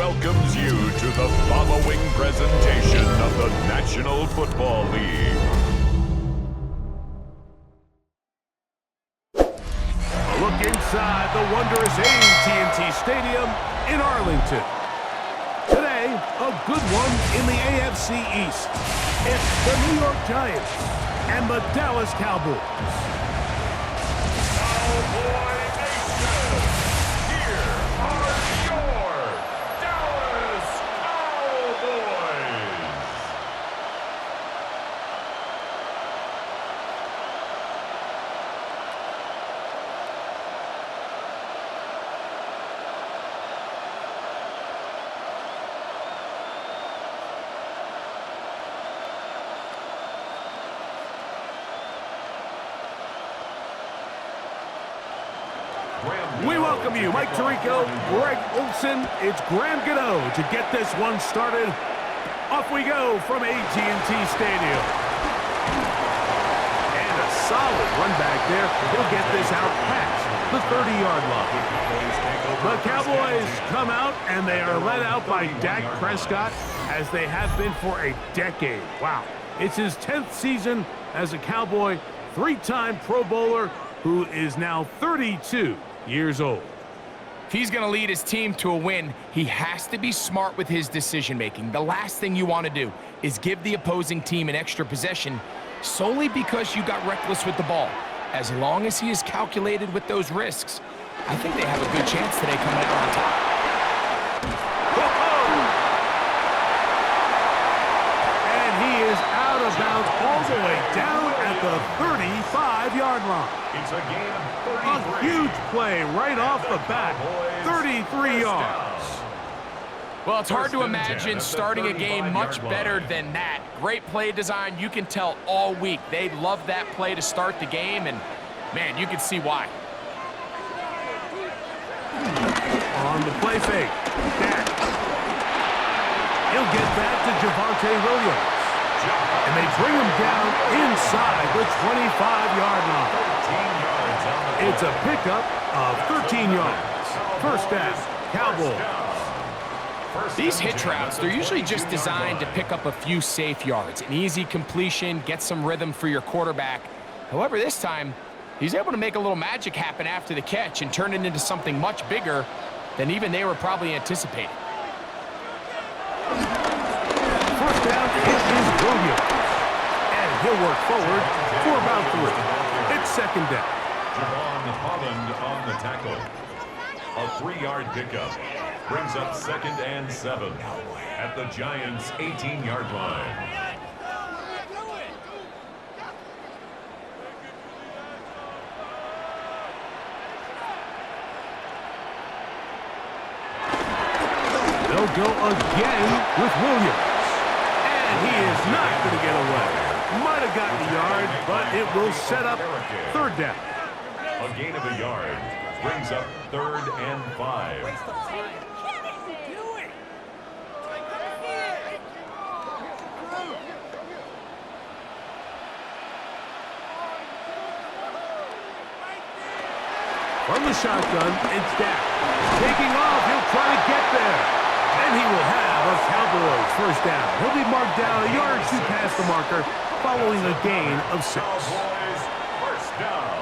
welcomes you to the following presentation of the National Football League. A look inside the wondrous AT&T Stadium in Arlington. Today, a good one in the AFC East. It's the New York Giants and the Dallas Cowboys. Cowboy Nation, here are your Dallas Cowboys. We welcome you, Mike Tirico, Greg Olson. It's Graham Gano to get this one started. Off we go from AT&T Stadium. And a solid run back there. He'll get this out past the 30-yard line. The Cowboys come out, and they are led out by Dak Prescott, as they have been for a decade. Wow. It's his 10th season as a Cowboy, three-time Pro Bowler, who is now 32 years old. If he's going to lead his team to a win, he has to be smart with his decision-making. The last thing you want to do is give the opposing team an extra possession solely because you got reckless with the ball. As long as he is calculated with those risks, I think they have a good chance today coming out on top. And he is out of bounds all the way down at the 35-yard line. It's a game of 33. A huge play right off the bat. 33 yards. Well, it's hard to imagine starting a game much better than that. Great play design. You can tell all week they love that play to start the game, and, man, you can see why. On the play fake, Dak. He'll get that to Javonte Williams. And they bring him down inside the 25-yard line. It's a pickup of 13 yards. First down, Cowboys. These hitch routes, they're usually just designed to pick up a few safe yards. An easy completion, get some rhythm for your quarterback. However, this time, he's able to make a little magic happen after the catch and turn it into something much bigger than even they were probably anticipating. First down, it is Williams. And he'll work forward for about 3. It's second down. Javon Holland on the tackle. A 3-yard pickup brings up 2nd and 7 at the Giants' 18-yard line. They'll go again with Williams. And he is not going to get away. Might have gotten a yard, but it will set up 3rd down. A gain of a yard brings up 3rd and 5. From the shotgun, it's Dak. Taking off, he'll try to get there. And he will have a Cowboys first down. He'll be marked down a yard or 2 past the marker following a gain of 6. Cowboys first down.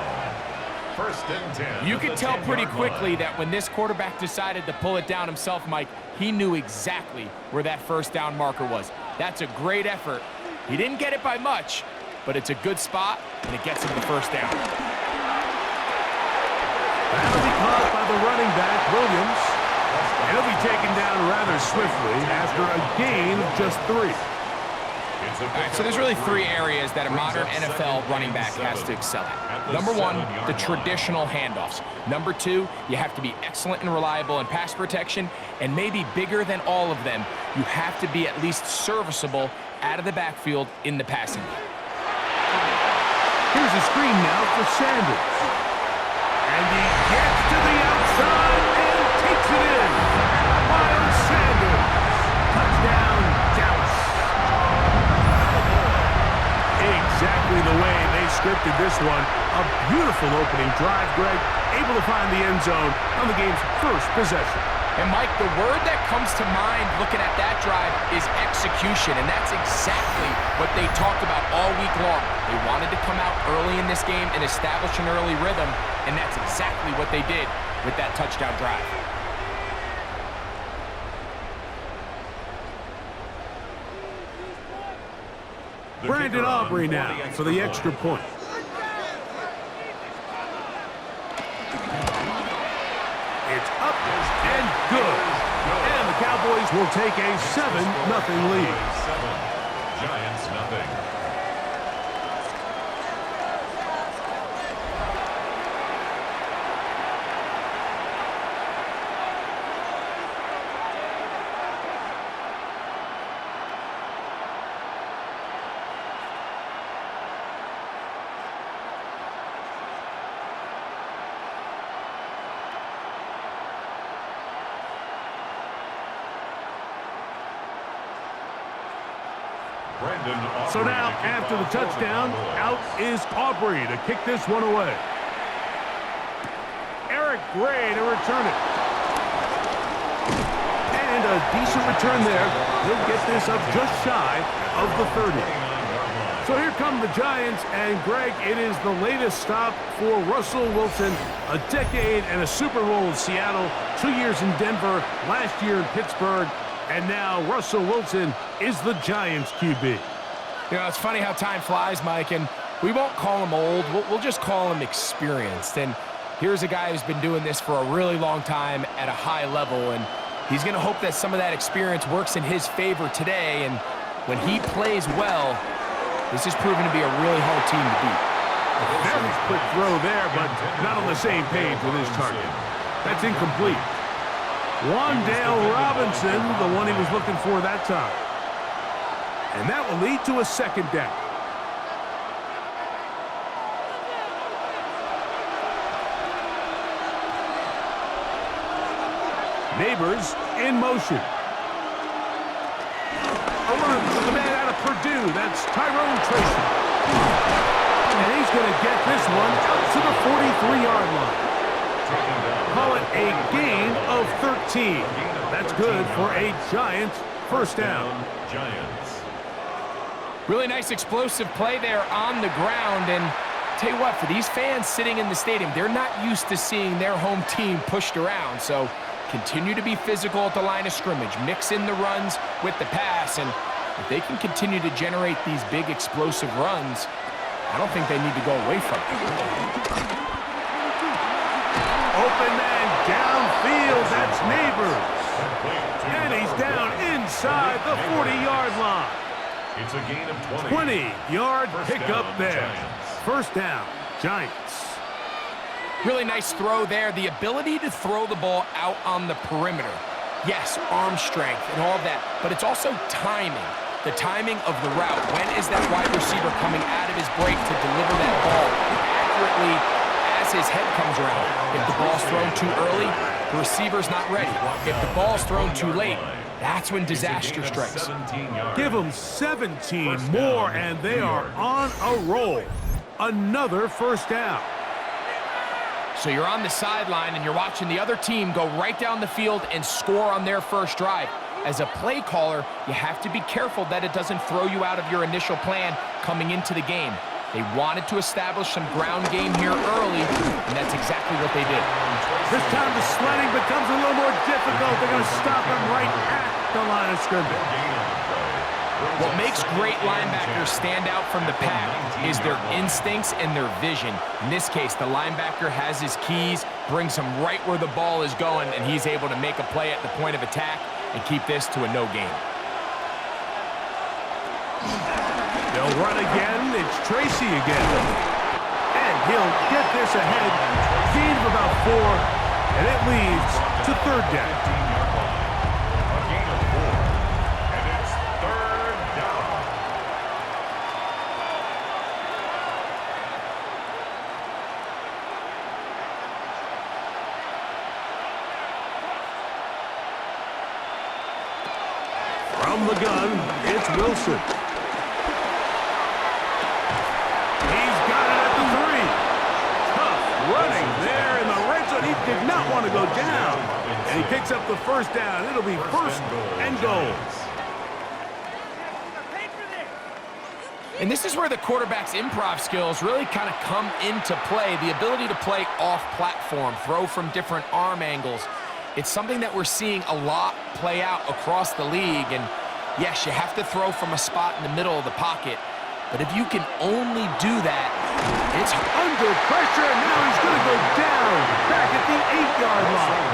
First and 10. You could tell pretty quickly that when this quarterback decided to pull it down himself, Mike, he knew exactly where that first down marker was. That's a great effort. He didn't get it by much, but it's a good spot, and it gets him the first down. That'll be caught by the running back, Williams. And he'll be taken down rather swiftly after a gain of just 3. All right, so there's really 3 areas that a modern NFL running back has to excel at. Number 1, the traditional handoffs. Number 2, you have to be excellent and reliable in pass protection. And maybe bigger than all of them, you have to be at least serviceable out of the backfield in the passing game. Here's a screen now for Sanders. And he gets to the outside and takes it in. Miles Sanders. Touchdown, Dallas. Exactly the way they scripted this one. A beautiful opening drive, Greg. Able to find the end zone on the game's first possession. And, Mike, the word that comes to mind looking at that drive is execution, and that's exactly what they talked about all week long. They wanted to come out early in this game and establish an early rhythm, and that's exactly what they did with that touchdown drive. Brandon Aubrey now for the extra point. It's up and good. And the Cowboys will take a 7-0 lead. Giants nothing. So now, after the touchdown, out is Aubrey to kick this one away. Eric Gray to return it. And a decent return there. He'll get this up just shy of the 30. So here come the Giants, and Greg, it is the latest stop for Russell Wilson. A decade and a Super Bowl in Seattle, 2 years in Denver, last year in Pittsburgh, and now Russell Wilson is the Giants QB. You know, it's funny how time flies, Mike, and we won't call him old. We'll just call him experienced. And here's a guy who's been doing this for a really long time at a high level, and he's going to hope that some of that experience works in his favor today. And when he plays well, this is proven to be a really hard team to beat. A very quick throw there, but not on the same page with his target. That's incomplete. Wan'Dale Robinson, the one he was looking for that time. And that will lead to a second down. Nabers in motion. A run with the man out of Purdue. That's Tyrone Tracy. And he's going to get this one out to the 43-yard line. Call it a gain of 13. That's good for a Giants first down. Giants. Really nice explosive play there on the ground. And tell you what, for these fans sitting in the stadium, they're not used to seeing their home team pushed around. So continue to be physical at the line of scrimmage. Mix in the runs with the pass. And if they can continue to generate these big explosive runs, I don't think they need to go away from it. Open man downfield. That's Nabers. And he's down inside the 40-yard line. It's a gain of 20. 20-yard pickup there. First down, Giants. Really nice throw there. The ability to throw the ball out on the perimeter. Yes, arm strength and all that, but it's also timing. The timing of the route. When is that wide receiver coming out of his break to deliver that ball accurately as his head comes around? If the ball's thrown too early, the receiver's not ready. If the ball's thrown too late, that's when disaster strikes. Give them 17 more, and they are on a roll. Another first down. So you're on the sideline, and you're watching the other team go right down the field and score on their first drive. As a play caller, you have to be careful that it doesn't throw you out of your initial plan coming into the game. They wanted to establish some ground game here early, and that's exactly what they did. This time the sledding becomes a little more difficult. They're going to stop him right at the line of scrimmage. What makes great linebackers stand out from the pack is their instincts and their vision. In this case, the linebacker has his keys, brings him right where the ball is going, and he's able to make a play at the point of attack and keep this to a no gain. They'll run again. It's Tracy again. And he'll get this ahead. Gain of about 4, and it leads to third down. A gain of 4, and it's third down. From the gun, it's Wilson. He's got it at the 3. Tough running there in the red zone. He did not want to go down. And he picks up the first down. It'll be first and goal. And this is where the quarterback's improv skills really kind of come into play. The ability to play off-platform, throw from different arm angles. It's something that we're seeing a lot play out across the league. And yes, you have to throw from a spot in the middle of the pocket. But if you can only do that, it's under pressure. Now he's going to go down back at the 8-yard line.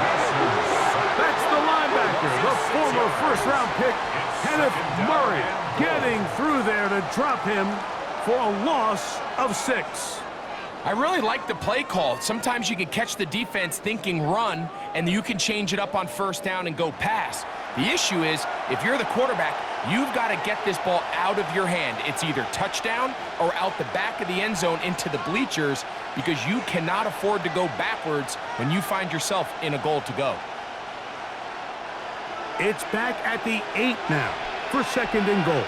That's the linebacker, the former first-round pick, Kenneth Murray, getting through there to drop him for a loss of 6. I really like the play call. Sometimes you can catch the defense thinking run, and you can change it up on first down and go pass. The issue is, if you're the quarterback, you've got to get this ball out of your hand. It's either touchdown or out the back of the end zone into the bleachers, because you cannot afford to go backwards when you find yourself in a goal to go. It's back at the 8 now for second and goal.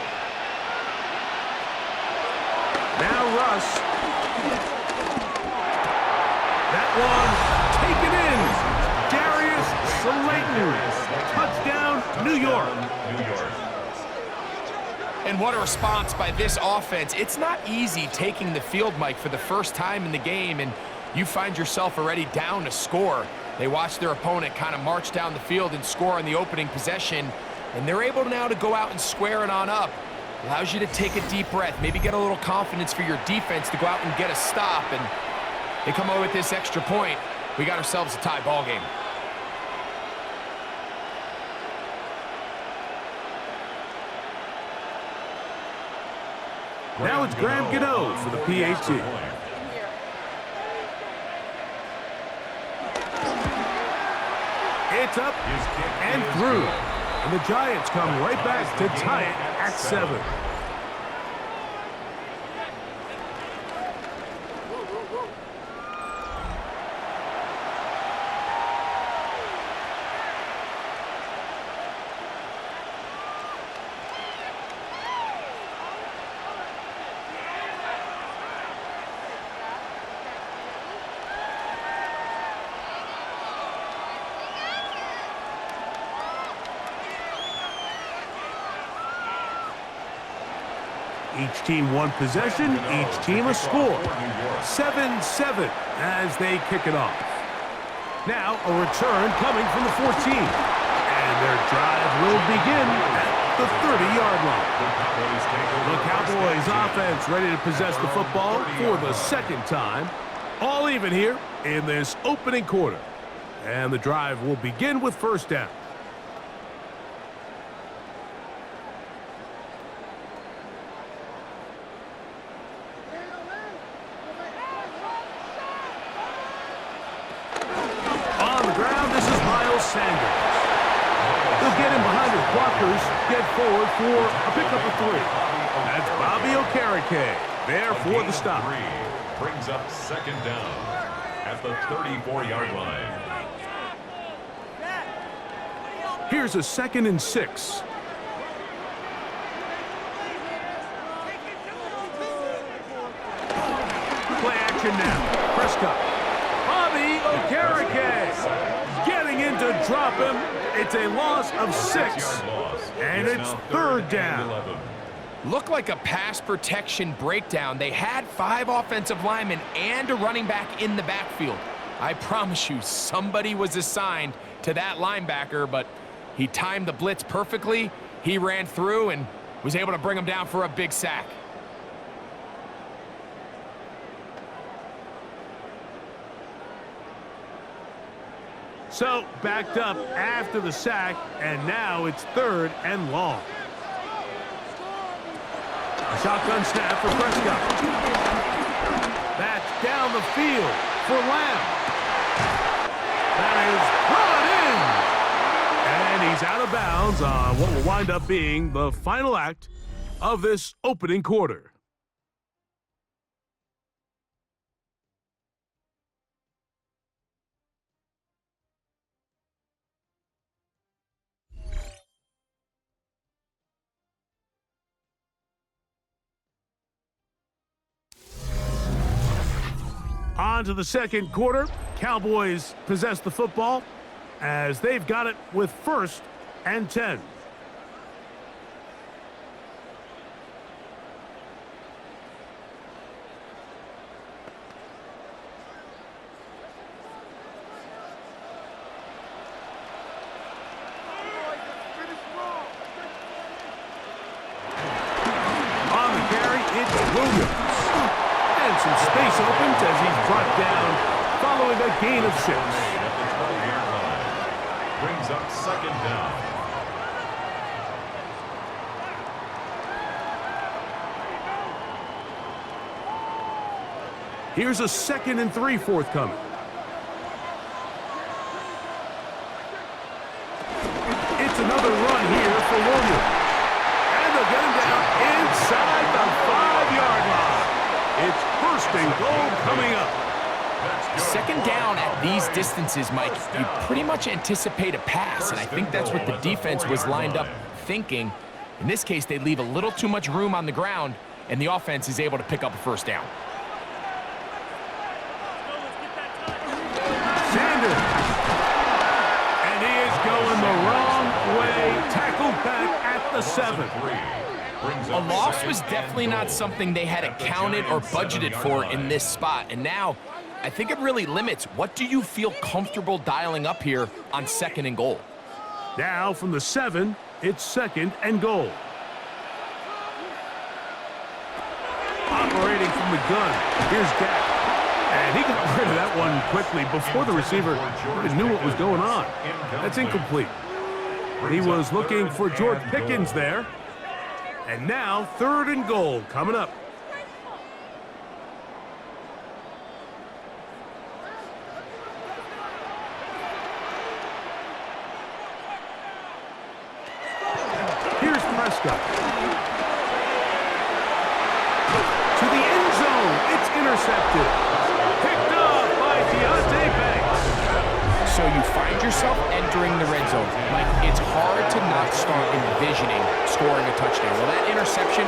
Now Russ. That one taken in. Darius Slayton. Touchdown, New York. And what a response by this offense. It's not easy taking the field, Mike, for the first time in the game, and you find yourself already down to score. They watch their opponent kind of march down the field and score on the opening possession, and they're able now to go out and square it on up. Allows you to take a deep breath, maybe get a little confidence for your defense to go out and get a stop, and they come away with this extra point. We got ourselves a tie ball game. Now it's Graham Gano for the PAT. It's up and through. And the Giants come right back to tie it at 7. Each team one possession, each team a score. 7-7 as they kick it off. Now a return coming from the 14. And their drive will begin at the 30-yard line. The Cowboys offense ready to possess the football for the second time. All even here in this opening quarter. And the drive will begin with first down. Sanders. They'll get him behind his blockers, get forward for a pickup of 3. That's Bobby Okereke there for the stop. Brings up second down at the 34-yard line. Here's a 2nd and 6. Play action now. Prescott. Bobby Okereke. Getting in to drop him. It's a loss of 6. And it's third down. Looked like a pass protection breakdown. They had 5 offensive linemen and a running back in the backfield. I promise you, somebody was assigned to that linebacker, but he timed the blitz perfectly. He ran through and was able to bring him down for a big sack. So, backed up after the sack, and now it's 3rd and long. A shotgun snap for Prescott. That's down the field for Lamb. That is brought in. And he's out of bounds on what will wind up being the final act of this opening quarter. On to the second quarter. Cowboys possess the football as they've got it with 1st and 10. On the carry, it's Williams. And some space opens as he's brought down following a gain of 6. At the 20-yard line. Brings up 2nd down. Here's a 2nd and 3 forthcoming. It's another run here for Williams. And they'll get him down inside the 5-yard line. It's 1st and goal coming up. 2nd down at these distances, Mike, you pretty much anticipate a pass, and I think that's what the defense was lined up thinking. In this case, they leave a little too much room on the ground, and the offense is able to pick up a 1st down. Sanders. And he is going the wrong way. Tackled back at the 7. A loss was definitely not something they had accounted or budgeted for in this spot, and now I think it really limits what do you feel comfortable dialing up here on 2nd and goal. Now from the 7, it's 2nd and goal. Operating from the gun, here's Dak. And he got rid of that one quickly before the receiver even knew what was going on. That's incomplete. He was looking for George Pickens there. And now 3rd and goal coming up. Here's Prescott. To the end zone. It's intercepted. Picked up by So you find yourself entering the red zone. Mike, it's hard to not start envisioning scoring a touchdown. Well, that interception,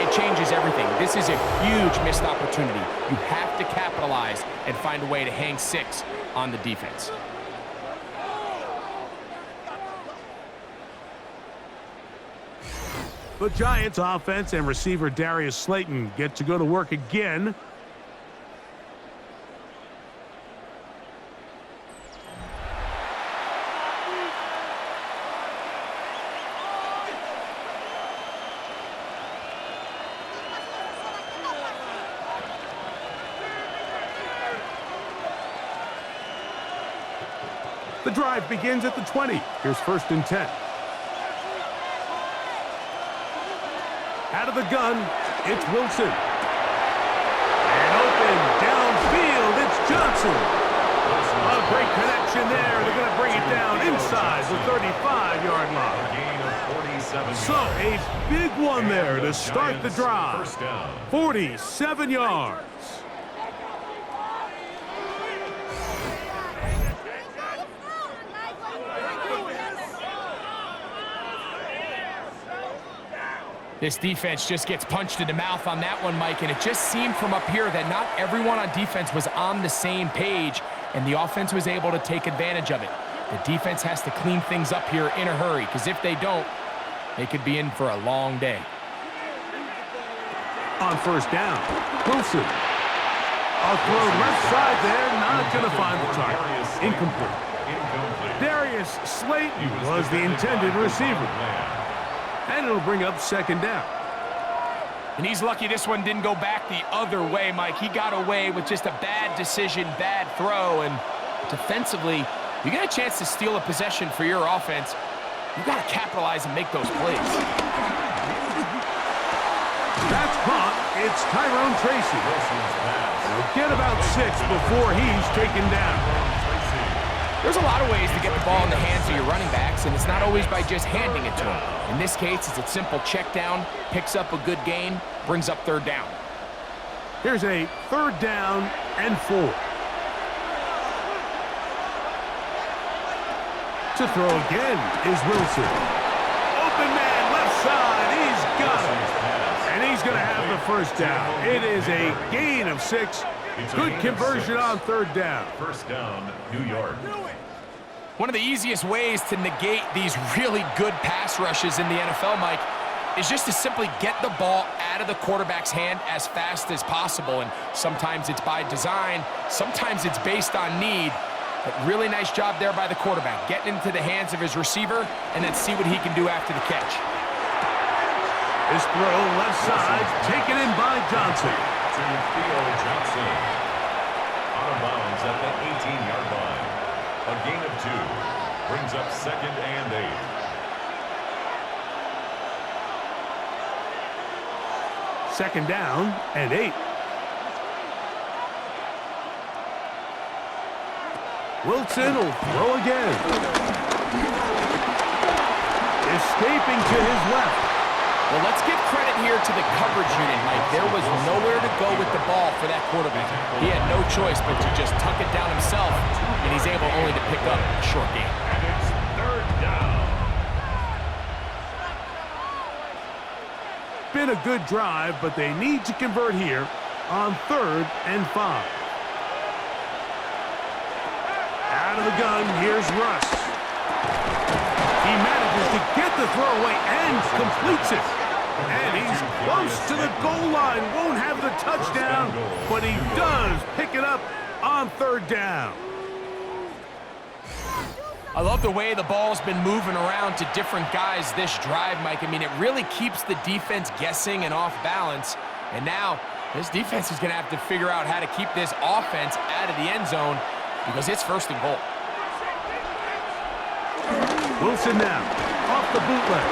it changes everything. This is a huge missed opportunity. You have to capitalize and find a way to hang 6 on the defense. The Giants offense and receiver Darius Slayton get to go to work again. The drive begins at the 20. Here's 1st and 10. Out of the gun, it's Wilson. And open downfield, it's Johnson. A great connection there. They're going to bring it down inside the 35-yard line. So a big one there to start the drive. 47 yards. This defense just gets punched in the mouth on that one, Mike, and it just seemed from up here that not everyone on defense was on the same page, and the offense was able to take advantage of it. The defense has to clean things up here in a hurry, because if they don't, they could be in for a long day. On 1st down, Wilson. A throw left side there, not going to find the target. Incomplete. Darius Slayton was the intended receiver. And it'll bring up 2nd down. And he's lucky this one didn't go back the other way, Mike. He got away with just a bad decision, bad throw, and defensively, you get a chance to steal a possession for your offense. You got to capitalize and make those plays. That's caught. It's Tyrone Tracy. He'll get about 6 before he's taken down. There's a lot of ways to get the ball in the hands of your running backs, and it's not always by just handing it to them. In this case, it's a simple check down, picks up a good gain, brings up 3rd down. Here's a 3rd down and 4. To throw again is Wilson. Open man, left side, he's got it. And he's going to have the 1st down. It is a gain of 6, Good conversion on third down. First down, New York. One of the easiest ways to negate these really good pass rushes in the NFL, Mike, is just to simply get the ball out of the quarterback's hand as fast as possible. And sometimes it's by design, sometimes it's based on need. But really nice job there by the quarterback, getting into the hands of his receiver and then see what he can do after the catch. His throw left side, taken in by Johnson. To Theo Johnson. Out of bounds at the 18-yard line. A gain of 2. Brings up 2nd and 8. Second down and 8. Wilson will throw again. Escaping to his left. Well, let's give credit here to the coverage unit, Mike. There was nowhere to go with the ball for that quarterback. He had no choice but to just tuck it down himself, and he's able only to pick up a short gain. And it's 3rd down. Been a good drive, but they need to convert here on 3rd and 5. Out of the gun, here's Russ. He manages to get the throw away and completes it. And he's close to the goal line. Won't have the touchdown, but he does pick it up on 3rd down. I love the way the ball's been moving around to different guys this drive, Mike. I mean, it really keeps the defense guessing and off balance. And now this defense is going to have to figure out how to keep this offense out of the end zone because it's 1st and goal. Wilson now, off the bootleg.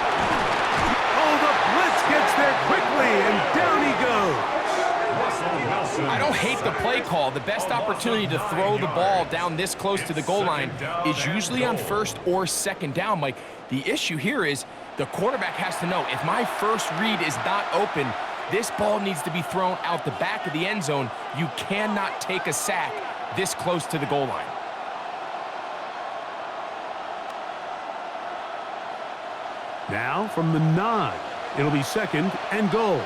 Oh, the blitz gets there quickly, and down he goes. I don't hate the play call. The best opportunity to throw the ball down this close to the goal line is usually on 1st or 2nd down, Mike. The issue here is the quarterback has to know, if my first read is not open, this ball needs to be thrown out the back of the end zone. You cannot take a sack this close to the goal line. Now from the 9, it'll be 2nd and goal.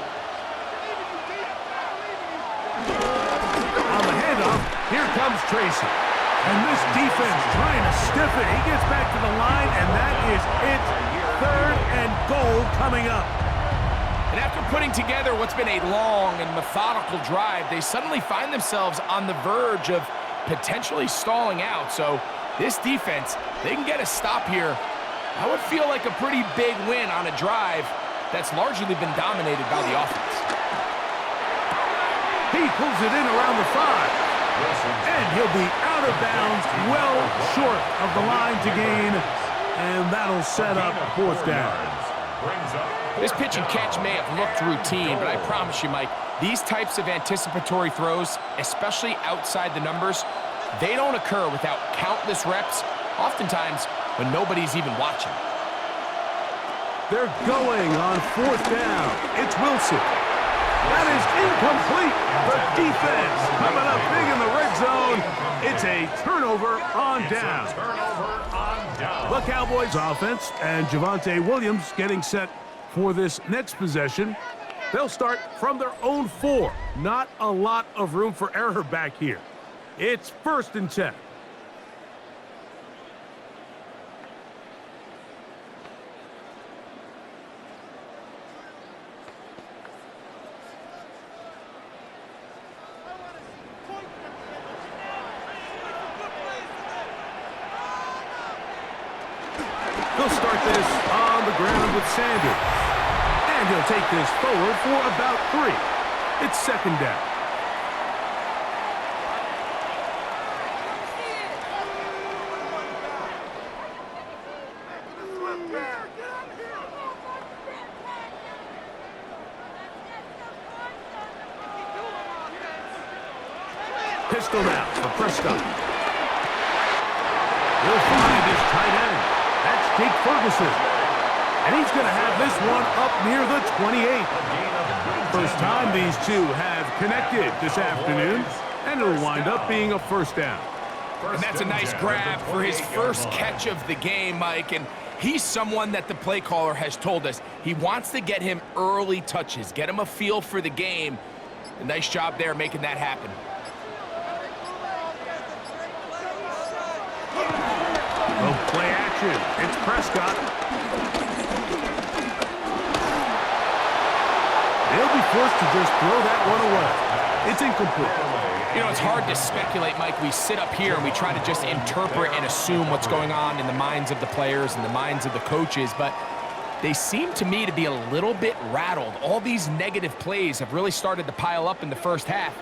On the handoff, here comes Tracy. And this defense trying to stiff it. He gets back to the line, and that is it. 3rd and goal coming up. And after putting together what's been a long and methodical drive, they suddenly find themselves on the verge of potentially stalling out. So this defense, they can get a stop here. I would feel like a pretty big win on a drive that's largely been dominated by the offense. He pulls it in around the 5. And he'll be out of bounds, well short of the line to gain. And that'll set up 4th down. This pitch and catch may have looked routine, but I promise you, Mike, these types of anticipatory throws, especially outside the numbers, they don't occur without countless reps, oftentimes when nobody's even watching. They're going on 4th down. It's Wilson. That is incomplete. The defense coming up big in the red zone. It's a turnover on down. The Cowboys offense and Javonte Williams getting set for this next possession. They'll start from their own 4. Not a lot of room for error back here. It's 1st and 10. They'll start this on the ground with Sanders. And he'll take this forward for about 3. It's 2nd down. Pistol now for Prescott. He'll find his tight end. That's Jake Ferguson. And he's going to have this one up near the 28. First time these two have connected this afternoon, and it'll wind up being a 1st down. And that's a nice grab for his first catch of the game, Mike. And he's someone that the play caller has told us he wants to get him early touches, get him a feel for the game. A nice job there making that happen. Play action. It's Prescott. They'll be forced to just throw that one away. It's incomplete. You know, it's hard to speculate, Mike. We sit up here and we try to just interpret and assume what's going on in the minds of the players and the minds of the coaches, but they seem to me to be a little bit rattled. All these negative plays have really started to pile up in the first half.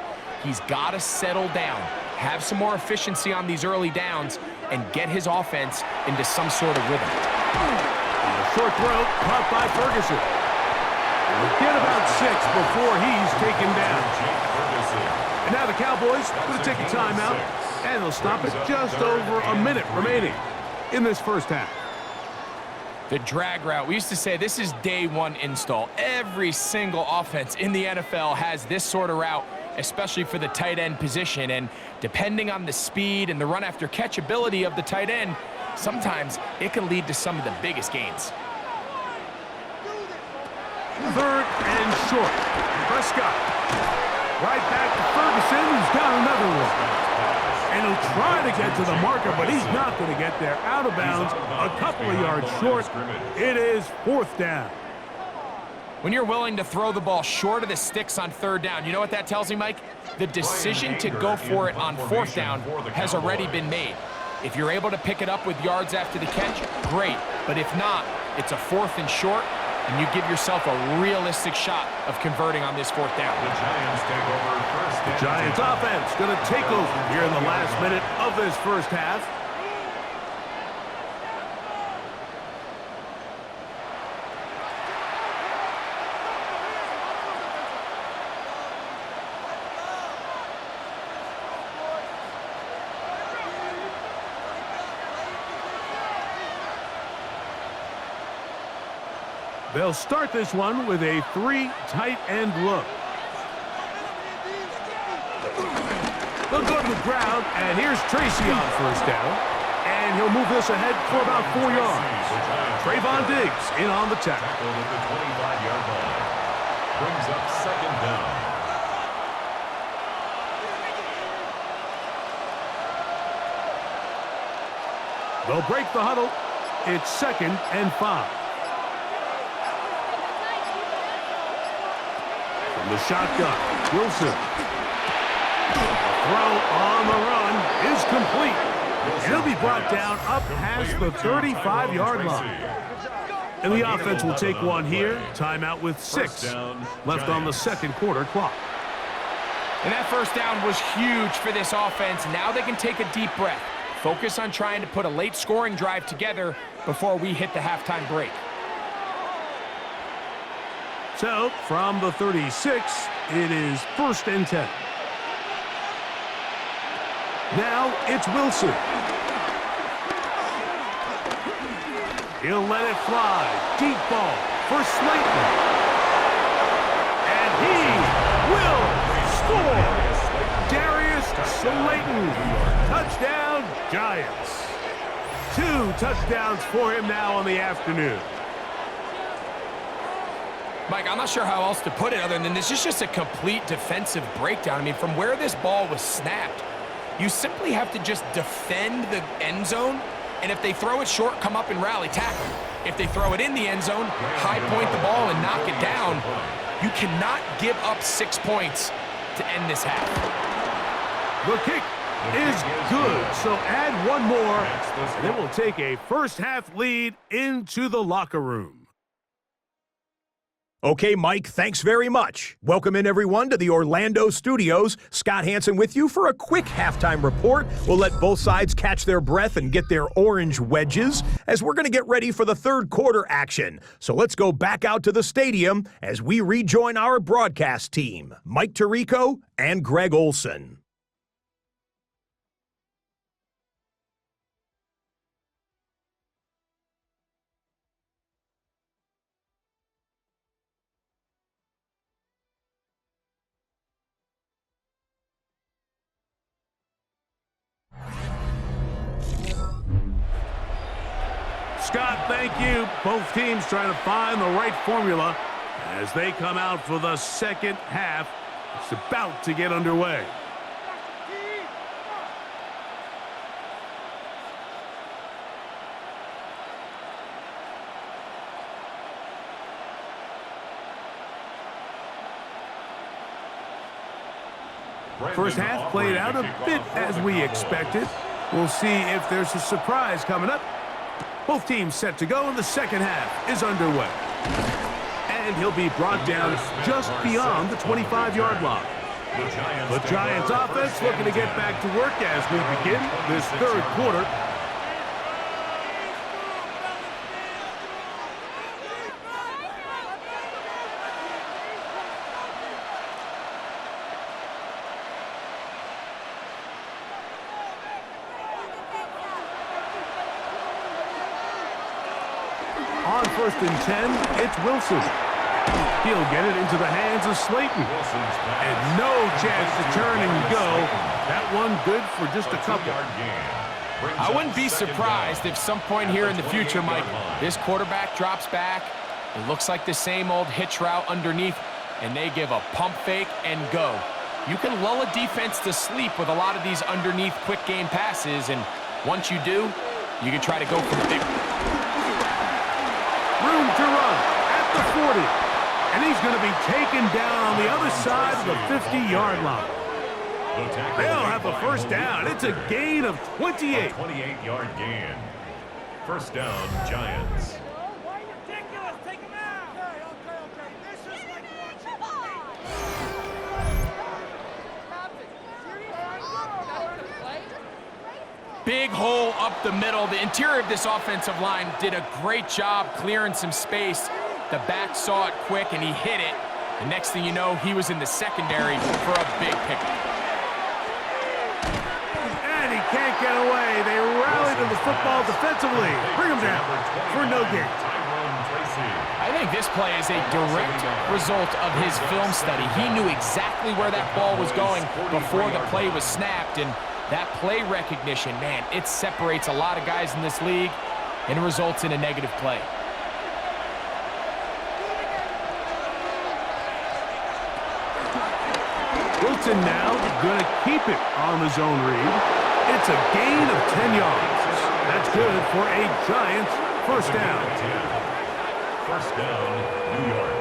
He's got to settle down, have some more efficiency on these early downs, and get his offense into some sort of rhythm. A short throw caught by Ferguson. We'll get about 6 before he's taken down. And now the Cowboys going to take a timeout, and they'll stop it just over a minute remaining in this first half. The drag route, we used to say this is day one install. Every single offense in the NFL has this sort of route, especially for the tight end position. And depending on the speed and the run after catch ability of the tight end, sometimes it can lead to some of the biggest gains. 3rd and short. Prescott. Right back to Ferguson, who's got another one. And he'll try to get to the marker, but he's not going to get there. Out of bounds, a couple of yards short. It is 4th down. When you're willing to throw the ball short of the sticks on 3rd down, you know what that tells me, Mike? The decision to go for it on 4th down has already been made. If you're able to pick it up with yards after the catch, great. But if not, it's a 4th and short, and you give yourself a realistic shot of converting on this 4th down. The Giants take over first. The Giants offense going to take over here in the last minute of this first half. They'll start this one with a 3 tight end look. They'll go to the ground, and here's Tracy on 1st down. And he'll move this ahead for about 4 yards. Trayvon Diggs in on the tackle. At the 25-yard line. Brings up 2nd down. They'll break the huddle. It's 2nd and 5. From the shotgun, Wilson. Throw on the run is complete. He'll be brought down up past the 35-yard line. And the offense will take one here. Timeout with 6 left on the 2nd quarter clock. And that 1st down was huge for this offense. Now they can take a deep breath. Focus on trying to put a late scoring drive together before we hit the halftime break. So, from the 36, it is 1st and 10. Now, it's Wilson. He'll let it fly. Deep ball for Slayton. And he will score. Darius Slayton. Touchdown, Giants. 2 touchdowns for him now on the afternoon. Mike, I'm not sure how else to put it other than this is just a complete defensive breakdown. I mean, from where this ball was snapped, you simply have to just defend the end zone, and if they throw it short, come up and rally tackle. If they throw it in the end zone, high point the ball and knock it down. You cannot give up 6 points to end this half. The kick is good, so add one more, and it will take a first half lead into the locker room. Okay, Mike, thanks very much. Welcome in, everyone, to the Orlando studios. Scott Hansen with you for a quick halftime report. We'll let both sides catch their breath and get their orange wedges as we're going to get ready for the 3rd quarter action. So let's go back out to the stadium as we rejoin our broadcast team, Mike Tirico and Greg Olson. Scott, thank you. Both teams trying to find the right formula as they come out for the 2nd half. It's about to get underway. First half played out a bit as we expected. We'll see if there's a surprise coming up. Both teams set to go, and the second half is underway. And he'll be brought down just beyond the 25-yard line. The Giants offense looking to get back to work as we begin this third quarter. On 1st and 10, it's Wilson. He'll get it into the hands of Slayton. And no chance to turn and go. That one good for just a couple. I wouldn't be surprised if some point here in the future, Mike, this quarterback drops back. It looks like the same old hitch route underneath, and they give a pump fake and go. You can lull a defense to sleep with a lot of these underneath quick game passes, and once you do, you can try to go for the big. Room to run at the 40. And he's going to be taken down on the other side of the 50-yard line. They'll have a first down. It's a gain of 28. 28-yard gain. First down, Giants. Big hole up the middle. The interior of this offensive line did a great job clearing some space. The back saw it quick, and he hit it. The next thing you know, he was in the secondary for a big pickup. And he can't get away. They rally to the football defensively. Bring him down for no gain. I think this play is a direct result of his film study. He knew exactly where that ball was going before the play was snapped, and that play recognition, man, it separates a lot of guys in this league and results in a negative play. Wilson now going to keep it on the zone read. It's a gain of 10 yards. That's good for a Giants first down. First down, New York.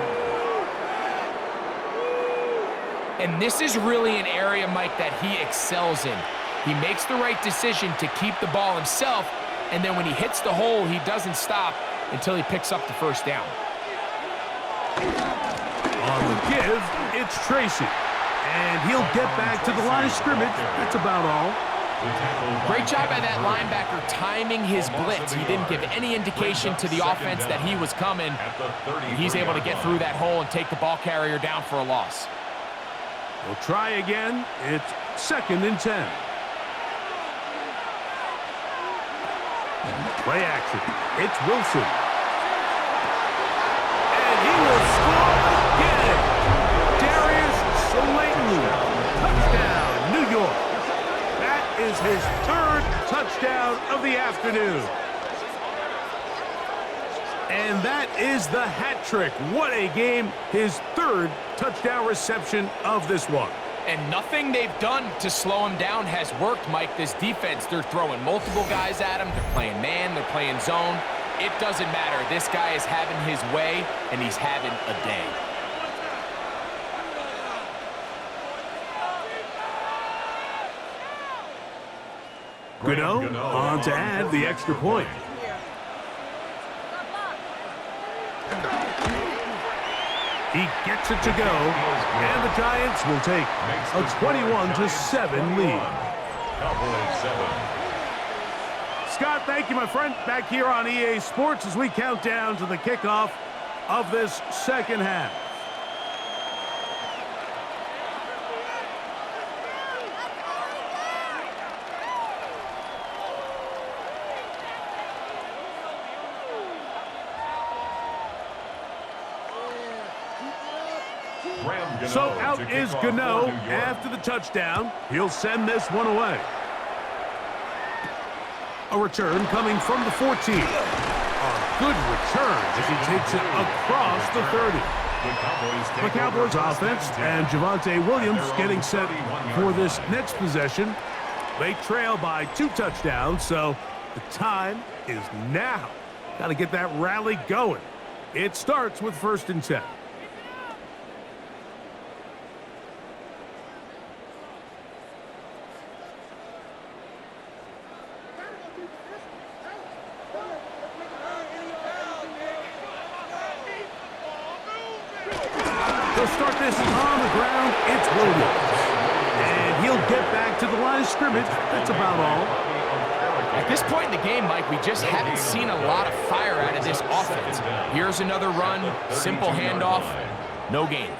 And this is really an area, Mike, that he excels in. He makes the right decision to keep the ball himself, and then when he hits the hole, he doesn't stop until he picks up the first down. On the give, it's Tracy. And he'll get back to the line of scrimmage. That's about all. Great job by that linebacker timing his blitz. He didn't give any indication to the offense that he was coming. And he's able to get through that hole and take the ball carrier down for a loss. We'll try again. It's 2nd and 10. Play action. It's Wilson. And he will score again. Slayton, touchdown, New York. That is his 3rd touchdown of the afternoon. And that is the hat trick. What a game. His 3rd touchdown reception of this one. And nothing they've done to slow him down has worked, Mike. This defense, they're throwing multiple guys at him. They're playing man, they're playing zone. It doesn't matter. This guy is having his way, and he's having a day. Gano on to add the extra point. He gets it to go, and the Giants will take a 21-7 lead. Scott, thank you, my friend. Back here on EA Sports as we count down to the kickoff of this second half. So out is Gano after the touchdown. He'll send this one away. A return coming from the 14. A good return as he takes it across the 30. The Cowboys offense and Javonte Williams getting set for this next possession. They trail by 2 touchdowns, so the time is now. Got to get that rally going. It starts with 1st and 10. They'll start this on the ground. It's Williams. And he'll get back to the line of scrimmage. That's about all. At this point in the game, Mike, we just haven't seen a lot of fire out of this offense. Here's another run, simple handoff, no gain.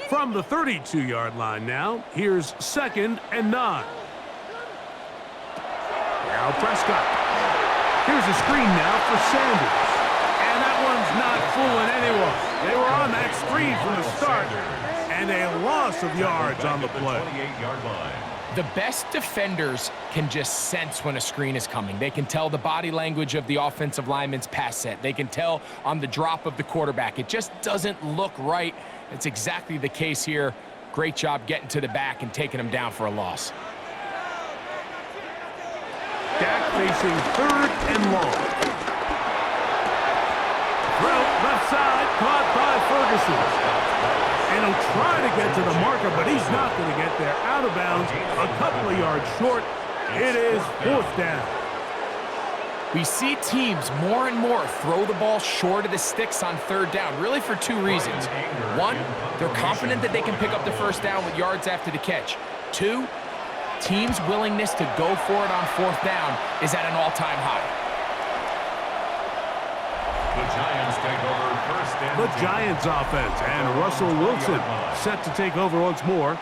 From the 32-yard line now, here's 2nd and 9. Now Prescott. Here's a screen now for Sanders. And that one's not fooling anyone. They were on that screen from the start, and a loss of yards on the play. The best defenders can just sense when a screen is coming. They can tell the body language of the offensive lineman's pass set. They can tell on the drop of the quarterback. It just doesn't look right. It's exactly the case here. Great job getting to the back and taking him down for a loss. Dak facing 3rd and long. Throw left side, caught by Ferguson. And he'll try to get to the marker, but he's not going to get there. Out of bounds, a couple of yards short. It is 4th down. We see teams more and more throw the ball short of the sticks on 3rd down, really for 2 reasons. 1, they're confident that they can pick up the 1st down with yards after the catch. 2, teams' willingness to go for it on 4th down is at an all-time high. The Giants take over 1st and The Giants offense, and Russell Wilson set to take over once more.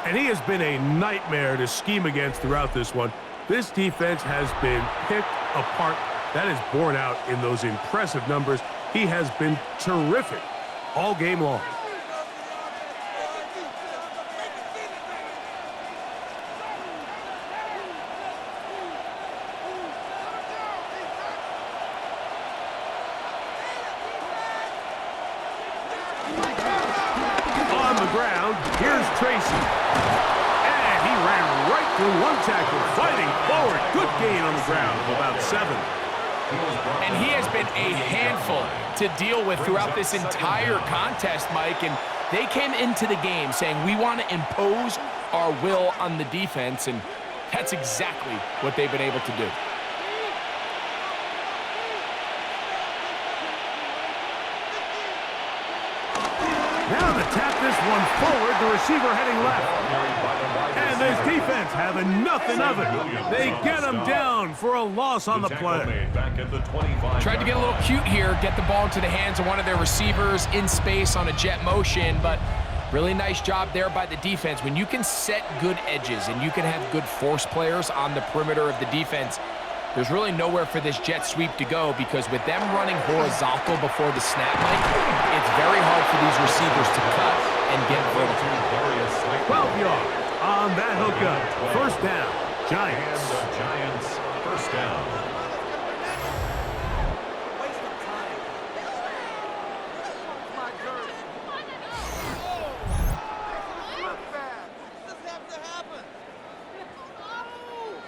And he has been a nightmare to scheme against throughout this one. This defense has been picked apart. That is borne out in those impressive numbers. He has been terrific all game long. On the ground, here's Tracy. And he ran right through one tackle, fighting forward. Good gain on the ground of about 7. And he has been a handful to deal with throughout this entire contest, Mike. And they came into the game saying, we want to impose our will on the defense. And that's exactly what they've been able to do. Now to tap this one forward, the receiver heading left. And this defense having nothing of it. They get him down for a loss on the play. Tried to get a little cute here, get the ball into the hands of one of their receivers in space on a jet motion, but really nice job there by the defense. When you can set good edges and you can have good force players on the perimeter of the defense, there's really nowhere for this jet sweep to go, because with them running horizontal before the snap, Mike, it's very hard for these receivers to cut and get vertical. 12 yards on that hookup. 1st down, Giants. And the Giants 1st down.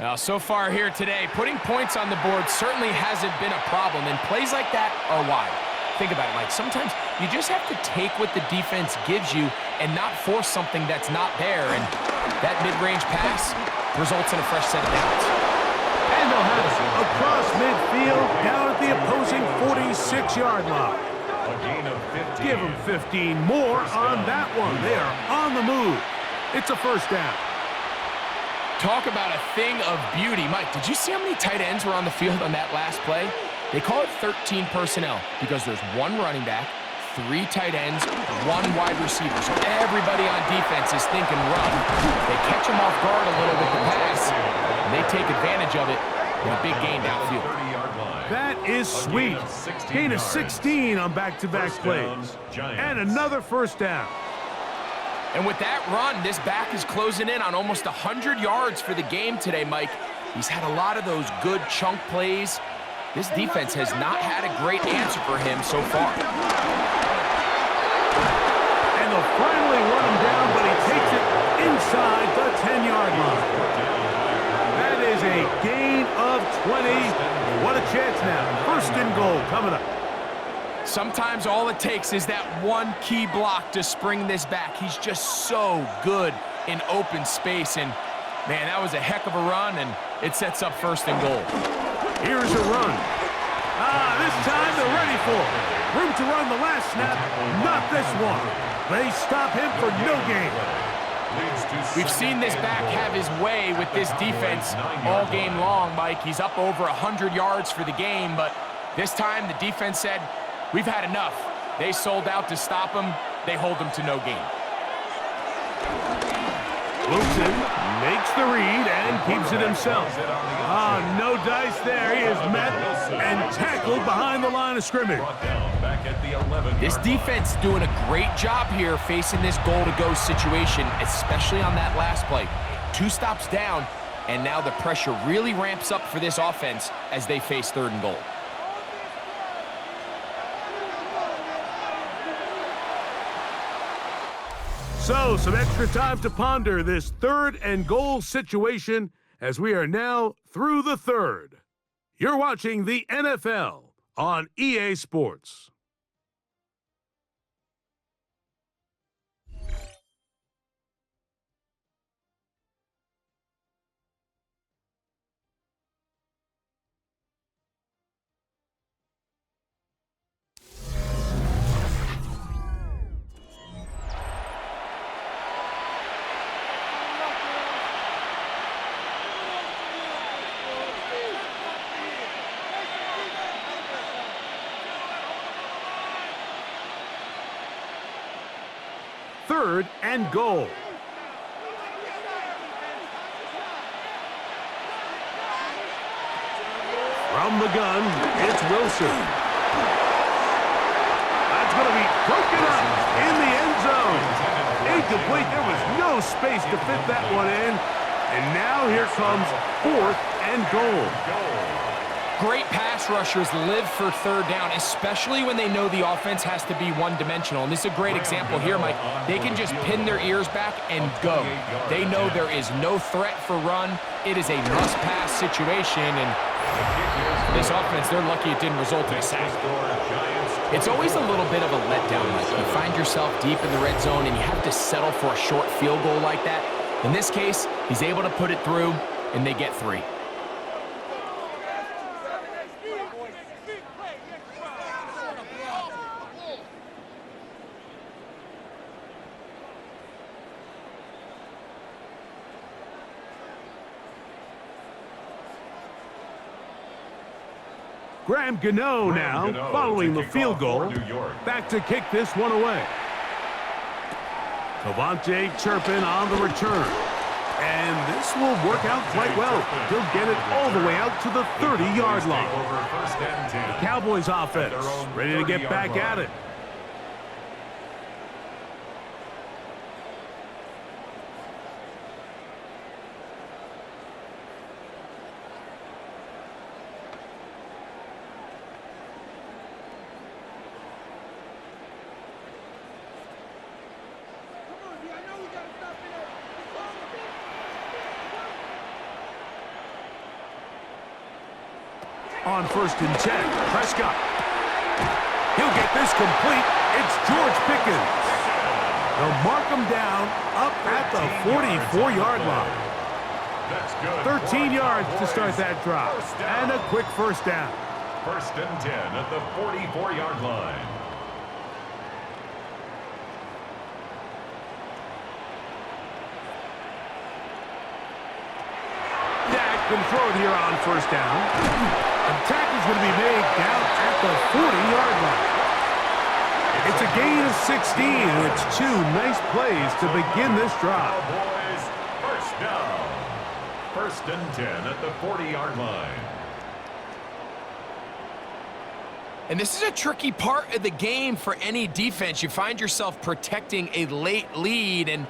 Now, so far here today, putting points on the board certainly hasn't been a problem, and plays like that are why. Think about it, Mike. Sometimes you just have to take what the defense gives you and not force something that's not there, and that mid-range pass results in a fresh set of downs. And they'll have it across midfield, down at the opposing 46-yard line. A gain of 15. Give them 15 more on that one. They are on the move. It's a 1st down. Talk about a thing of beauty. Mike, did you see how many tight ends were on the field on that last play? They call it 13 personnel because there's 1 running back, 3 tight ends, 1 wide receiver. So everybody on defense is thinking run. They catch them off guard a little with the pass, and they take advantage of it with a big gain downfield. That is sweet. Gain of 16 on back-to-back plays. And another 1st down. And with that run, this back is closing in on almost 100 yards for the game today, Mike. He's had a lot of those good chunk plays. This defense has not had a great answer for him so far. And they'll finally run him down, but he takes it inside the 10-yard line. That is a gain of 20. What a chance now. 1st and goal coming up. Sometimes all it takes is that one key block to spring this back. He's just so good in open space, and man, that was a heck of a run, and it sets up 1st and goal. Here's a run. This time they're ready for it. Room to run the last snap. Not this one. They stop him for no gain. We've seen this back have his way with this defense all game long, Mike. He's up over 100 yards for the game, but this time the defense said, we've had enough. They sold out to stop him. They hold him to no gain. Wilson makes the read and keeps it himself. No dice there. He is met and tackled behind the line of scrimmage. This defense doing a great job here facing this goal-to-go situation, especially on that last play. 2 stops down, and now the pressure really ramps up for this offense as they face 3rd and goal. So, some extra time to ponder this 3rd and goal situation as we are now through the 3rd. You're watching the NFL on EA Sports. Third and goal. From the gun, it's Wilson. That's going to be broken up in the end zone. Incomplete. There was no space to fit that one in. And now here comes 4th and goal. Great pass rushers live for 3rd down, especially when they know the offense has to be one-dimensional. And this is a great example here, Mike. They can just pin their ears back and go. They know there is no threat for run. It is a must-pass situation, and this offense, they're lucky it didn't result in a sack. It's always a little bit of a letdown, Mike. You find yourself deep in the red zone, and you have to settle for a short field goal like that. In this case, he's able to put it through, and they get 3. Graham Gano now, following the field goal, back to kick this one away. Cavante Turpin on the return. And this will work out quite well. He'll get it all the way out to the 30-yard line. The Cowboys offense ready to get back at it. On 1st and 10, Prescott. He'll get this complete. It's George Pickens. They'll mark him down up at the 44-yard line. 13 yards to start that drop. And a quick 1st down. 1st and 10 at the 44-yard line. Dak can throw it here on 1st down. The tackle's going to be made down at the 40-yard line. It's a gain of 16, and it's 2 nice plays to begin this drive. Cowboys, 1st down. 1st and 10 at the 40-yard line. And this is a tricky part of the game for any defense. You find yourself protecting a late lead, and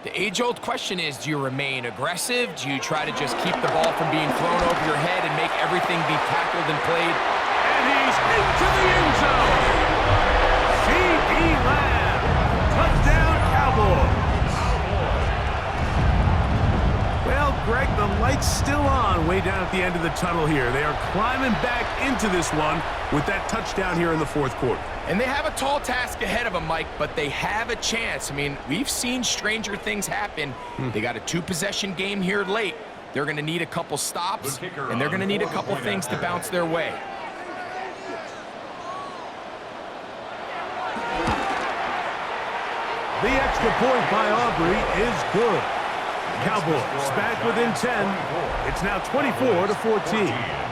the age-old question is, do you remain aggressive? Do you try to just keep the ball from being thrown over your head and make everything be tackled and played? And he's into the end zone. CeeDee Lamb. Touchdown, Cowboys. Well, Greg, the light's still on way down at the end of the tunnel here. They are climbing back into this one with that touchdown here in the 4th quarter. And they have a tall task ahead of them, Mike, but they have a chance. I mean, we've seen stranger things happen. They got a 2-possession game here late. They're going to need a couple stops, and they're going to need a couple things to bounce their way. The extra point by Aubrey is good. Cowboys back within 10. It's now 24-14.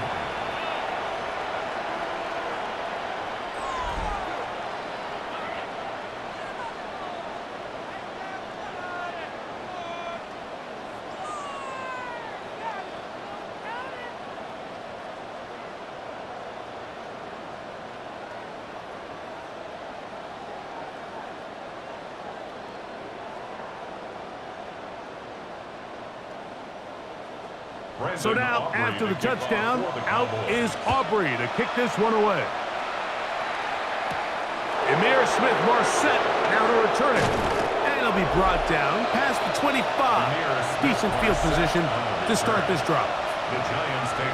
So now, after the touchdown, out is Aubrey to kick this one away. Smith-Marset now to return it. And it'll be brought down past the 25. Decent field position to start this drive.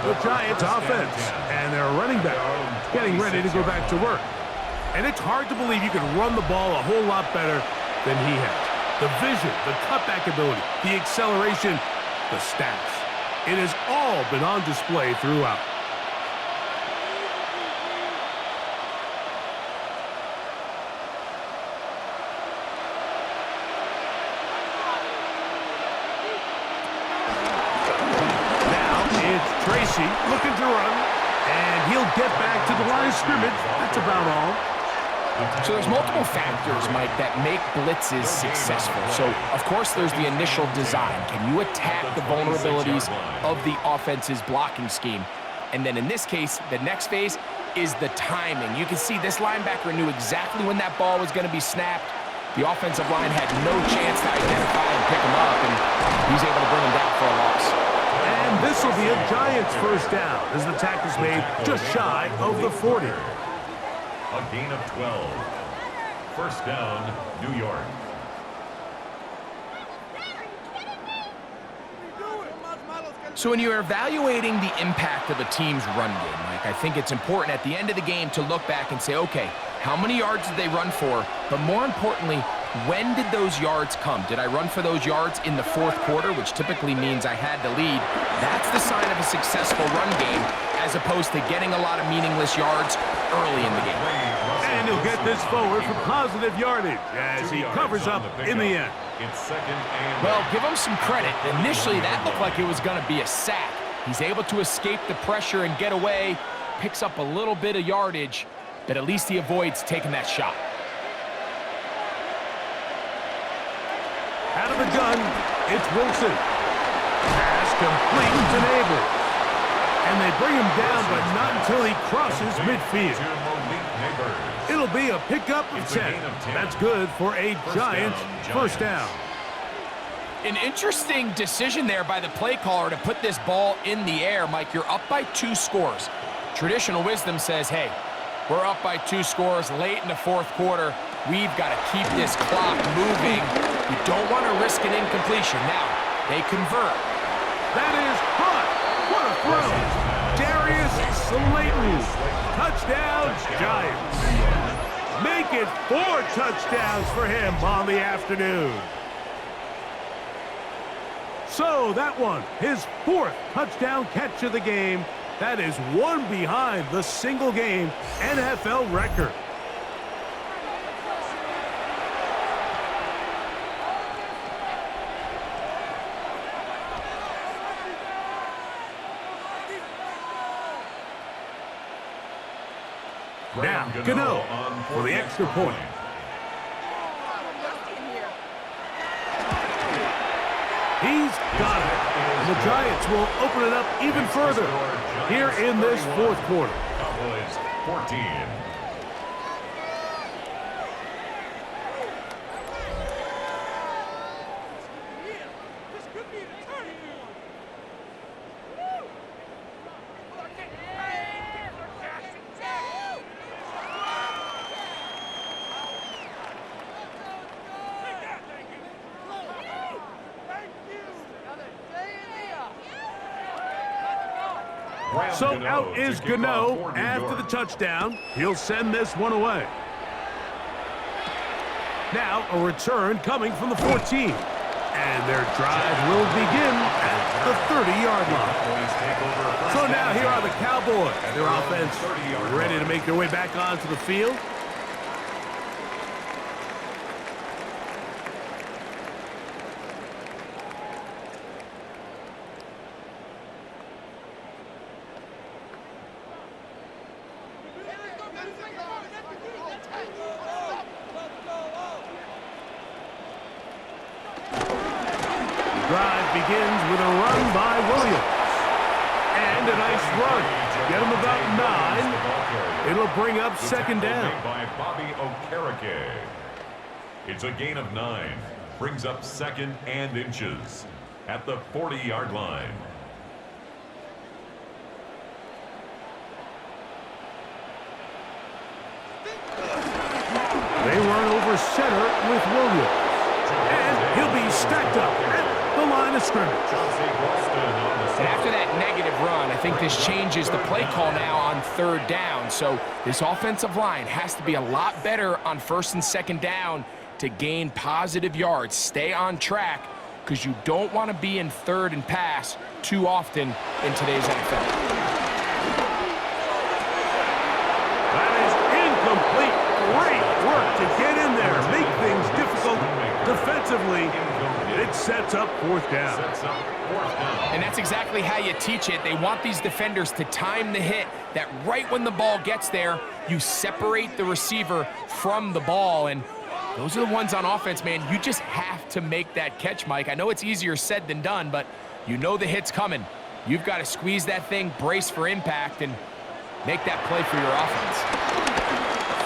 The Giants offense and their running back getting ready to go back to work. And it's hard to believe you can run the ball a whole lot better than he has. The vision, the cutback ability, the acceleration, the stats. It has all been on display throughout. Now it's Tracy looking to run, and he'll get back to the line of scrimmage. That's about all. So there's multiple factors, Mike, that make blitzes successful. So, of course, there's the initial design. Can you attack the vulnerabilities of the offense's blocking scheme? And then in this case, the next phase is the timing. You can see this linebacker knew exactly when that ball was going to be snapped. The offensive line had no chance to identify and pick him up, and he's able to bring him down for a loss. And this will be a Giants first down as the tackle's made just shy of the 40. A gain of 12. First down, New York. So when you're evaluating the impact of a team's run game, Mike, I think it's important at the end of the game to look back and say, okay, how many yards did they run for? But more importantly, when did those yards come? Did I run for those yards in the fourth quarter, which typically means I had to lead? That's the sign of a successful run game, as opposed to getting a lot of meaningless yards early in the game. And he'll get this forward for positive yardage as he covers up in the end. Well, give him some credit. Initially, that looked like it was going to be a sack. He's able to escape the pressure and get away, picks up a little bit of yardage, but at least he avoids taking that shot. Out of the gun, it's Wilson. Pass complete to Nabers. And they bring him down, but not until he crosses midfield. It'll be a pickup of 10. That's good for a Giants first down. An interesting decision there by the play caller to put this ball in the air. Mike, you're up by 2 scores. Traditional wisdom says, hey, we're up by 2 scores late in the fourth quarter. We've got to keep this clock moving. You don't want to risk an incompletion. Now, they convert. That is hot. What a throw. Darius Slayton. Touchdown, Giants. Make it 4 touchdowns for him on the afternoon. So that one, his 4th touchdown catch of the game. That is one behind the single-game NFL record. Now, Gano for the extra point. He's got it. And the Giants will open it up even further here in this fourth quarter. Cowboys 14. So out is Gano after the touchdown. He'll send this one away. Now a return coming from the 14. And their drive will begin at the 30-yard line. So now here are the Cowboys. Their offense ready to make their way back onto the field. begins with a run by Williams. And a nice run. Get him about 9. It'll bring up second down. By Bobby Okereke. It's a gain of 9. Brings up second and inches at the 40-yard line. They run over center with Williams. And he'll be stacked up at the line of scrimmage. And after that negative run, I think this changes the play call now on third down. So this offensive line has to be a lot better on first and second down to gain positive yards. Stay on track because you don't want to be in third and pass too often in today's NFL. That is incomplete. Great work to get in there, make things difficult defensively. It sets up fourth down. And that's exactly how you teach it. They want these defenders to time the hit, that right when the ball gets there, you separate the receiver from the ball. And those are the ones on offense, man. You just have to make that catch, Mike. I know it's easier said than done, but you know the hit's coming. You've got to squeeze that thing, brace for impact, and make that play for your offense.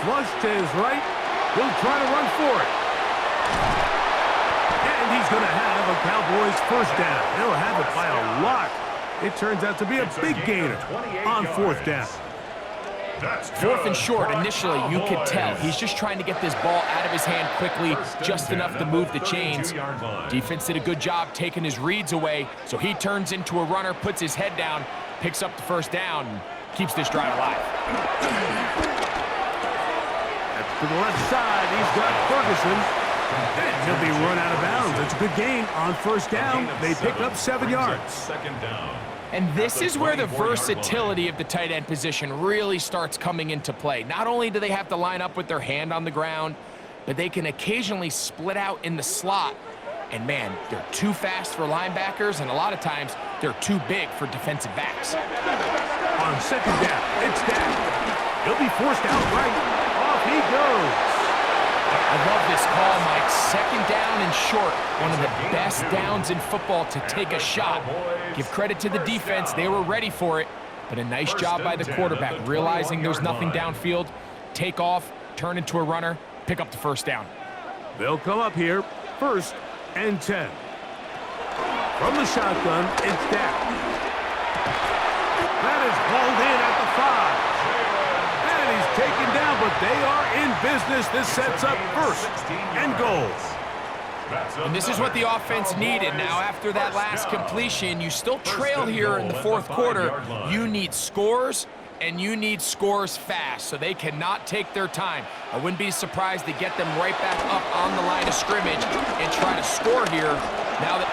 Flush to his right. He'll try to run for it. And he's going to have a Cowboys first down. He'll have it by a lot. It turns out to be a big gainer on fourth down. Fourth and short, initially, you could tell. He's just trying to get this ball out of his hand quickly, just enough to move the chains. Defense did a good job taking his reads away, so he turns into a runner, puts his head down, picks up the first down, and keeps this drive alive. To the left side, he's got Ferguson. And he'll be run out of bounds. It's a good gain on first down. They pick up 7 yards. Second down. And this is where the versatility of the tight end position really starts coming into play. Not only do they have to line up with their hand on the ground, but they can occasionally split out in the slot. And man, they're too fast for linebackers, and a lot of times they're too big for defensive backs. On second down, it's Dak. He'll be forced out right. Off he goes. I love this call, Mike. Second down and short. One of the best downs in football to take a shot. Give credit to the defense. They were ready for it. But a nice job by the quarterback, realizing there's nothing downfield. Take off, turn into a runner, pick up the first down. They'll come up here, first and 10. From the shotgun, it's Dak. That is hauled in at the 5. And he's taken down, but they are in business. This sets up first and goal. And this is what the offense needed. Now, after that last completion, you still trail here in the fourth quarter. You need scores, and you need scores fast, so they cannot take their time. I wouldn't be surprised to get them right back up on the line of scrimmage and try to score here. Now that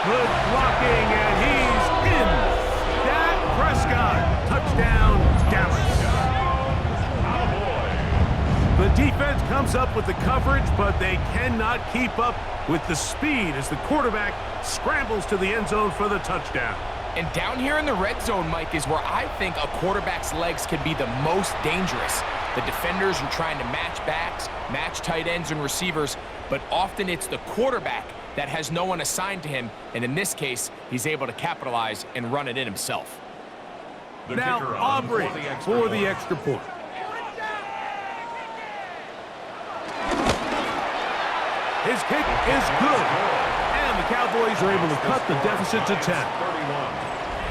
good blocking, and he's in. Dak Prescott, touchdown, Dallas. The defense comes up with the coverage, but they cannot keep up with the speed as the quarterback scrambles to the end zone for the touchdown. And down here in the red zone, Mike, is where I think a quarterback's legs can be the most dangerous. The defenders are trying to match backs, match tight ends and receivers, but often it's the quarterback that has no one assigned to him, and in this case, he's able to capitalize and run it in himself. Now, Aubrey for the extra point. His kick is good, and the Cowboys are able to cut the deficit to 10. 31.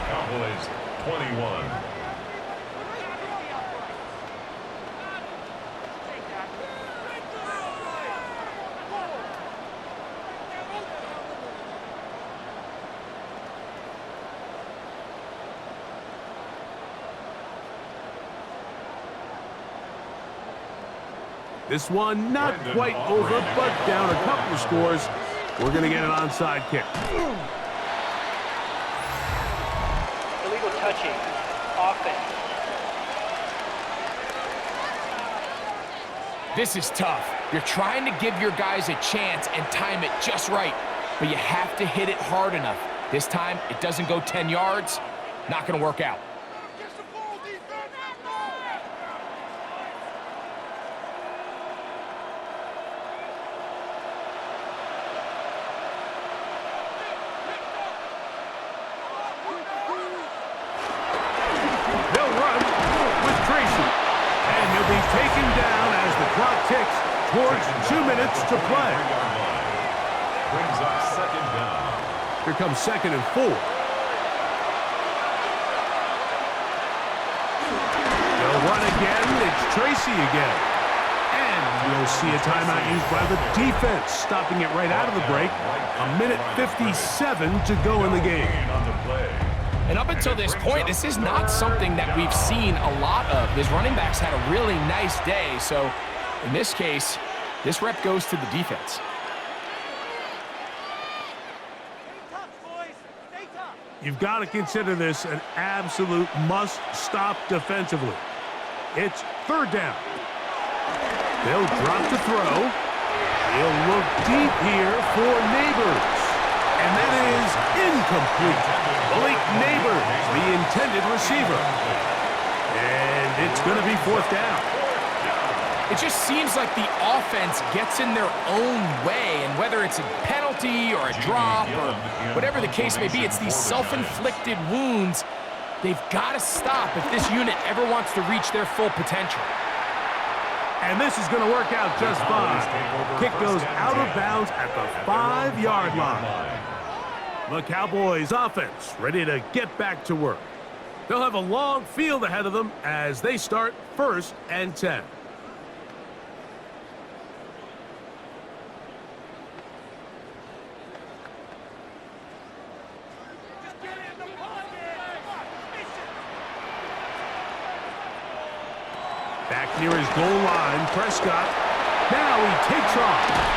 Cowboys 21. This one not quite over, but down a couple of scores. We're going to get an onside kick. Illegal touching. Offense. This is tough. You're trying to give your guys a chance and time it just right, but you have to hit it hard enough. This time, it doesn't go 10 yards. Not going to work out. taken down as the clock ticks towards 2 minutes to play. Brings up second down. Here comes 2nd and 4. They'll run again. It's Tracy again. And we'll see a timeout used by the defense, stopping it right out of the break. 1:57 to go in the game. And up until this point, this is not something that we've seen a lot of. His running backs had a really nice day. So in this case, this rep goes to the defense. You've got to consider this an absolute must-stop defensively. It's 3rd down. They'll drop to throw. He'll look deep here for Nabers. And that is incomplete. Malik Nabers, the intended receiver. And it's going to be 4th down. It just seems like the offense gets in their own way, and whether it's a penalty or a drop or whatever the case may be, it's these self-inflicted wounds. They've got to stop if this unit ever wants to reach their full potential. And this is going to work out just fine. Kick goes out of bounds at the 5-yard line. The Cowboys offense ready to get back to work. They'll have a long field ahead of them as they start 1st and 10. Back near his goal line, Prescott. Now he takes off.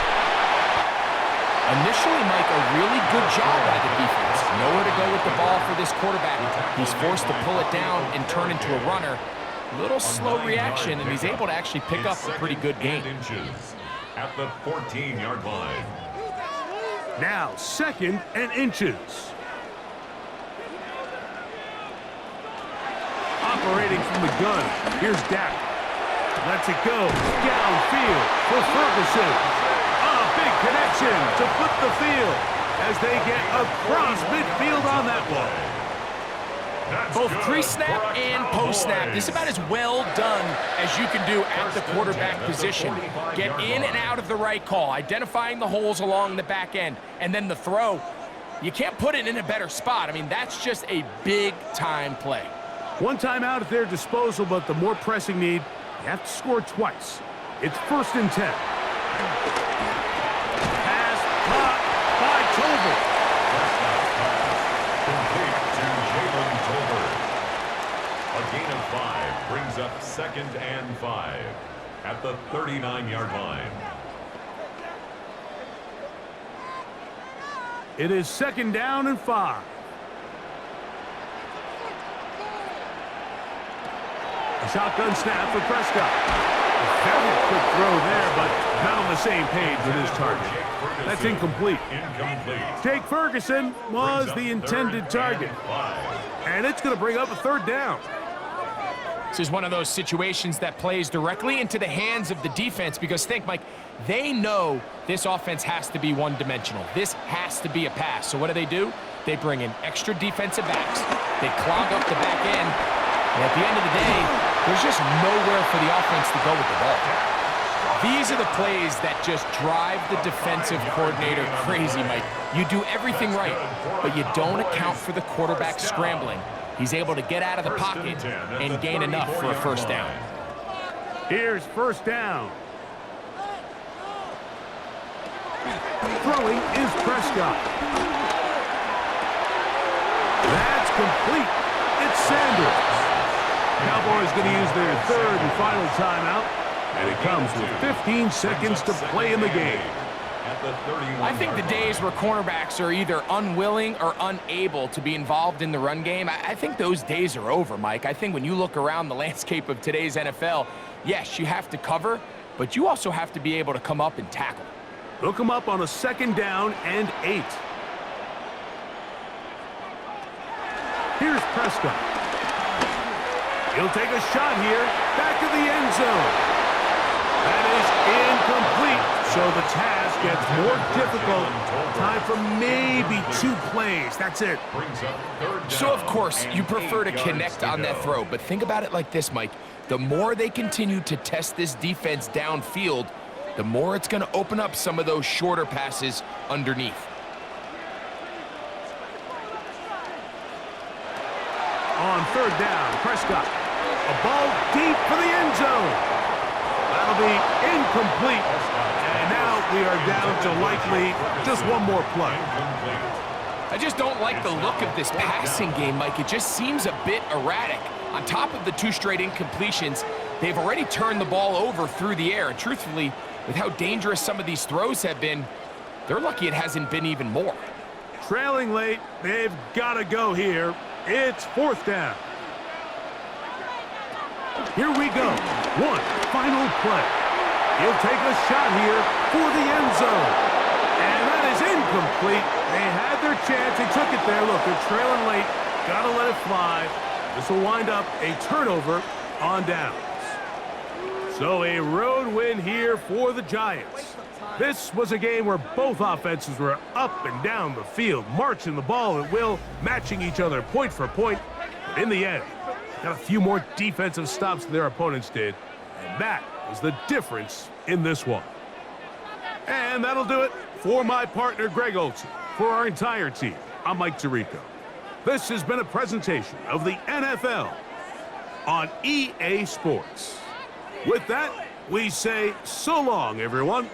Initially, Mike, a really good job by the defense. Nowhere to go with the ball for this quarterback. He's forced to pull it down and turn into a runner. Little slow reaction, and he's able to actually pick up a pretty good gain. At the 14-yard line. Now 2nd and inches. Operating from the gun, here's Dak. Lets it go downfield for Ferguson. A big connection to flip the field as they get across midfield on that one. Both pre-snap and post-snap, this is about as well done as you can do at the quarterback position. Get in and out of the right call, identifying the holes along the back end, and then the throw. You can't put it in a better spot. I mean, that's just a big-time play. One timeout at their disposal, but the more pressing need, you have to score twice. It's 1st and 10. Pass caught by Tolbert. A gain of 5 brings up 2nd and 5 at the 39-yard line. It is 2nd down and 5. A shotgun snap for Prescott. A very quick throw there, but not on the same page with his target. That's incomplete. Jake Ferguson was the intended target. And it's going to bring up a 3rd down. This is one of those situations that plays directly into the hands of the defense because think, Mike, they know this offense has to be one-dimensional. This has to be a pass. So what do? They bring in extra defensive backs. They clog up the back end. And at the end of the day, there's just nowhere for the offense to go with the ball. These are the plays that just drive the defensive coordinator crazy, Mike. You do everything right, but you don't account for the quarterback scrambling. He's able to get out of the pocket and gain enough for a 1st down. Here's 1st down. Throwing is Prescott. That's complete. It's Sanders. Cowboys going to use their 3rd and final timeout, and it comes with 15 seconds to play in the game. I think the days where cornerbacks are either unwilling or unable to be involved in the run game, I think those days are over, Mike. I think when you look around the landscape of today's NFL, yes, you have to cover, but you also have to be able to come up and tackle. They'll come up on a 2nd down and 8. Here's Prescott. He'll take a shot here, back of the end zone. That is incomplete. So the task gets more difficult. Time for maybe 2 plays. That's it. So, of course, you prefer to connect on that throw, but think about it like this, Mike. The more they continue to test this defense downfield, the more it's going to open up some of those shorter passes underneath. On 3rd down, Prescott. A ball deep for the end zone. That'll be incomplete. And now we are down to likely just one more play. I just don't like the look of this passing game, Mike. It just seems a bit erratic. On top of the 2 straight incompletions, they've already turned the ball over through the air. And truthfully, with how dangerous some of these throws have been, they're lucky it hasn't been even more. Trailing late, they've got to go here. It's 4th down. Here we go. One final play. He'll take a shot here for the end zone. And that is incomplete. They had their chance. They took it there. Look, they're trailing late. Got to let it fly. This will wind up a turnover on downs. So a road win here for the Giants. This was a game where both offenses were up and down the field, marching the ball at will, matching each other point for point. But in the end, got a few more defensive stops than their opponents did. And that was the difference in this one. And that'll do it for my partner, Greg Olson. For our entire team, I'm Mike Tirico. This has been a presentation of the NFL on EA Sports. With that, we say so long, everyone.